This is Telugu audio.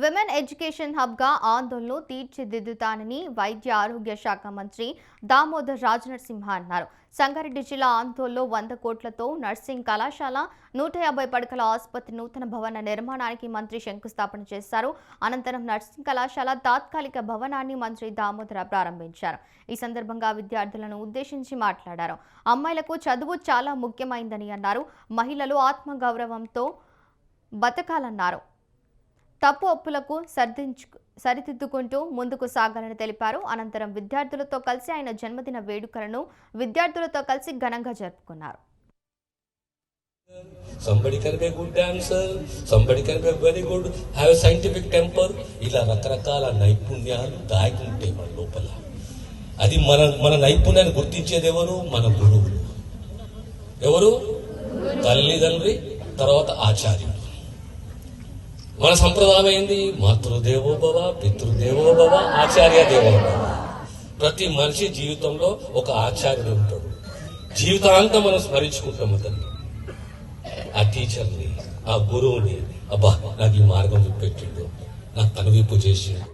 విమెన్ ఎడ్యుకేషన్ హబ్గా ఆందోళనను తీర్చిదిద్దుతానని వైద్య ఆరోగ్య శాఖ మంత్రి దామోదర్ రాజనరసింహ అన్నారు. సంగారెడ్డి జిల్లా ఆందోళనలో 100 కోట్లతో నర్సింగ్ కళాశాల 150 పడకల ఆసుపత్రి నూతన భవన నిర్మాణానికి మంత్రి శంకుస్థాపన చేశారు. అనంతరం నర్సింగ్ కళాశాల తాత్కాలిక భవనాన్ని మంత్రి దామోదర ప్రారంభించారు. ఈ సందర్భంగా విద్యార్థులను ఉద్దేశించి మాట్లాడారు. అమ్మాయిలకు చదువు చాలా ముఖ్యమైందని అన్నారు. మహిళలు ఆత్మగౌరవంతో బతకాలన్నారు. తప్పు ఒప్పులకు సరిదిద్దుకుంటూ ముందుకు సాగాలని తెలిపారు. అనంతరం విద్యార్థులతో కలిసి ఆయన జన్మదిన వేడుకలను విద్యార్థులతో కలిసి ఘనంగా జరుపుకున్నారు. Somebody can be a good dancer, somebody can be very good, have a scientific temper. ఇలా రకరకాల నైపుణ్యాలు దాగి ఉంటాయి మన లోపల. అది మన నైపుణ్యాన్ని గుర్తించేది ఎవరు? మన గురువులు. ఎవరు? తల్లిదండ్రి, తర్వాత ఆచార్యుడు. మన సంప్రదాయం ఏంది? మాతృదేవోభవ, పితృదేవోభవ, ఆచార్య దేవోభవ. ప్రతి మనిషి జీవితంలో ఒక ఆచార్యుడు ఉంటాడు. జీవితాంతం మనం స్మరించుకుంటాం అతన్ని, ఆ టీచర్ని, ఆ గురువుని. అబ్బా, నాకు ఈ మార్గం చూపెట్టిండు, నాకు కనువిప్పు చేసిండు.